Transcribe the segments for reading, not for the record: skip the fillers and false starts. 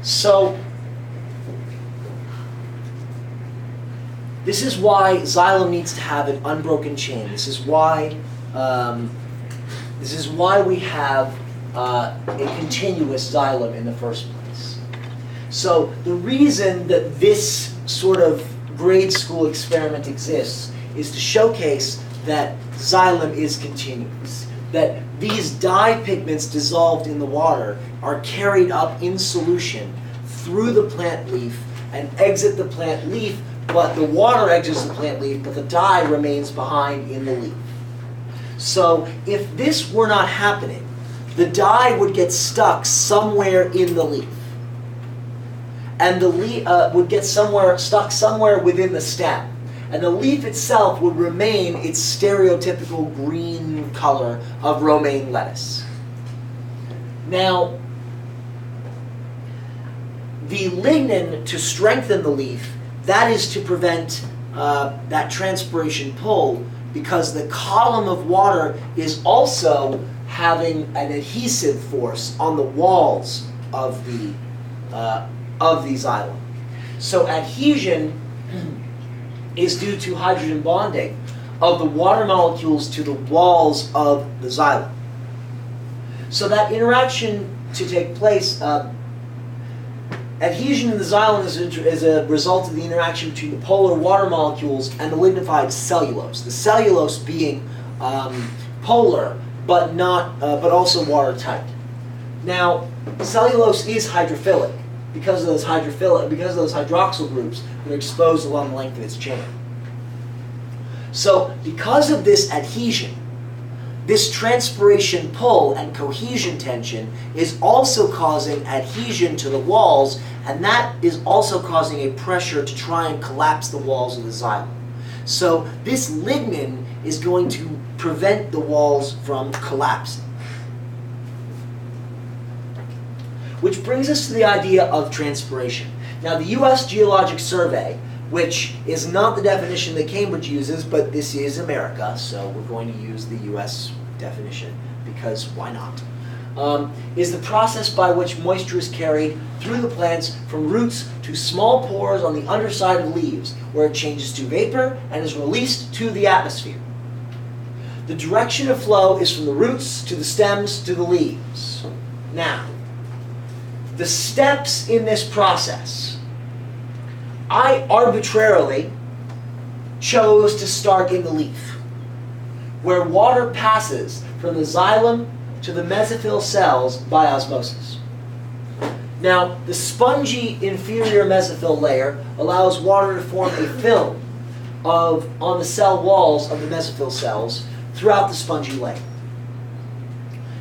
So this is why xylem needs to have an unbroken chain. This is why we have a continuous xylem in the first place. So the reason that this sort of grade school experiment exists is to showcase that xylem is continuous, that these dye pigments dissolved in the water are carried up in solution through the plant leaf and exit the plant leaf, but the water exits the plant leaf, but the dye remains behind in the leaf. So if this were not happening, the dye would get stuck somewhere in the leaf. And the leaf would get stuck somewhere within the stem. And the leaf itself would remain its stereotypical green color of romaine lettuce. Now, the lignin to strengthen the leaf, that is to prevent that transpiration pull, because the column of water is also having an adhesive force on the walls of the xylem. So adhesion is due to hydrogen bonding of the water molecules to the walls of the xylem. So that interaction to take place, adhesion in the xylem is a result of the interaction between the polar water molecules and the lignified cellulose. The cellulose being polar, but also watertight. Now, cellulose is hydrophilic because of those hydroxyl groups that are exposed along the length of its chain. So, because of this adhesion, this transpiration pull and cohesion tension is also causing adhesion to the walls, and that is also causing a pressure to try and collapse the walls of the xylem. So this lignin is going to prevent the walls from collapsing. Which brings us to the idea of transpiration. Now, the U.S. Geologic Survey, which is not the definition that Cambridge uses, but this is America, so we're going to use the U.S. definition, because why not? Is the process by which moisture is carried through the plants from roots to small pores on the underside of leaves, where it changes to vapor and is released to the atmosphere. The direction of flow is from the roots to the stems to the leaves. Now, the steps in this process, I arbitrarily chose to start in the leaf, where water passes from the xylem to the mesophyll cells by osmosis. Now, the spongy inferior mesophyll layer allows water to form a film on the cell walls of the mesophyll cells throughout the spongy layer.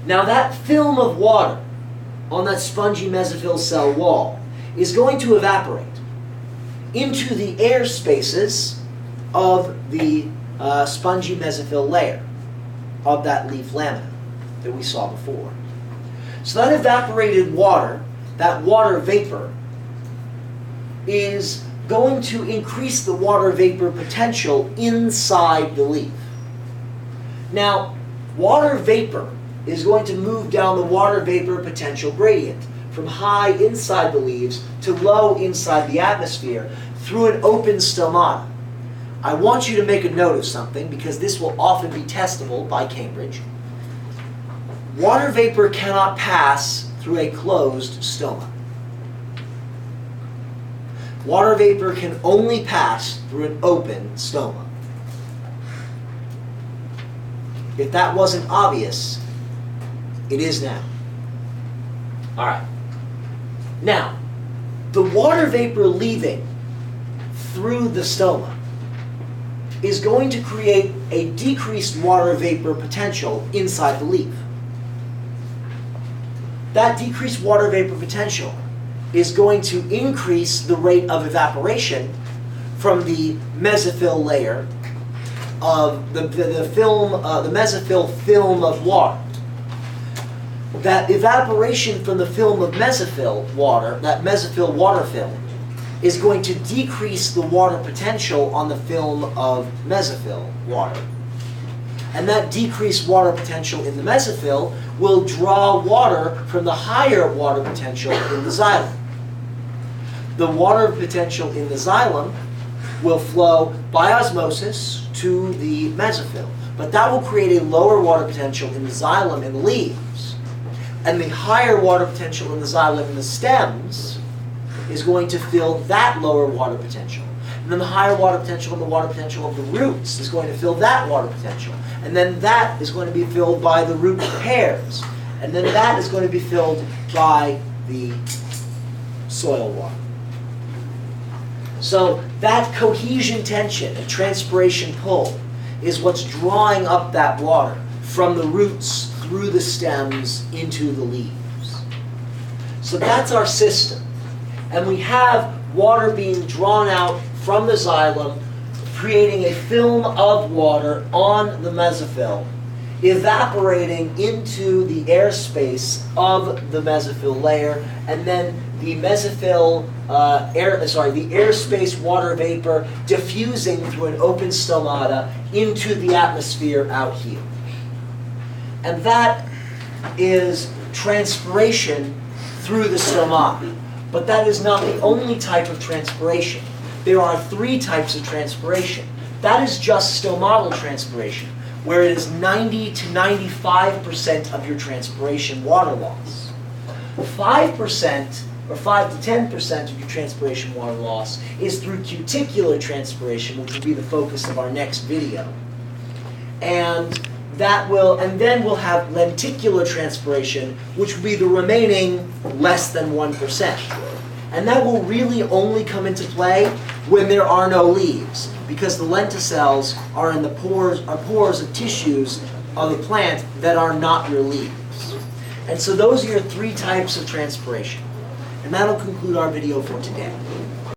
Now, that film of water on that spongy mesophyll cell wall is going to evaporate into the air spaces of the spongy mesophyll layer of that leaf lamina that we saw before. So that evaporated water, that water vapor, is going to increase the water vapor potential inside the leaf. Now, water vapor is going to move down the water vapor potential gradient from high inside the leaves to low inside the atmosphere through an open stomata. I want you to make a note of something, because this will often be testable by Cambridge. Water vapor cannot pass through a closed stoma. Water vapor can only pass through an open stoma. If that wasn't obvious, it is now. All right. Now, the water vapor leaving through the stoma is going to create a decreased water vapor potential inside the leaf. That decreased water vapor potential is going to increase the rate of evaporation from the mesophyll layer of the mesophyll film of water. That evaporation from the film of mesophyll water, that mesophyll water film, is going to decrease the water potential on the film of mesophyll water. And that decreased water potential in the mesophyll will draw water from the higher water potential in the xylem. the water potential in the xylem will flow by osmosis to the mesophyll. But that will create a lower water potential in the xylem and the leaves. And the higher water potential in the xylem and the stems is going to fill that lower water potential. And then the higher water potential and the water potential of the roots is going to fill that water potential. And then that is going to be filled by the root pairs. And then that is going to be filled by the soil water. So that cohesion tension and transpiration pull is what's drawing up that water from the roots through the stems into the leaves. So that's our system. And we have water being drawn out from the xylem, creating a film of water on the mesophyll, evaporating into the airspace of the mesophyll layer, and then the mesophyll the airspace water vapor diffusing through an open stomata into the atmosphere out here. And that is transpiration through the stomata. But that is not the only type of transpiration. There are 3 types of transpiration. That is just stomatal transpiration, where it is 90 to 95% of your transpiration water loss. 5% or 5 to 10% of your transpiration water loss is through cuticular transpiration, which will be the focus of our next video. And then we'll have lenticular transpiration, which will be the remaining less than 1%. And that will really only come into play when there are no leaves, because the lenticels are in the pores of tissues of the plant that are not your leaves. And so those are your 3 types of transpiration. And that'll conclude our video for today.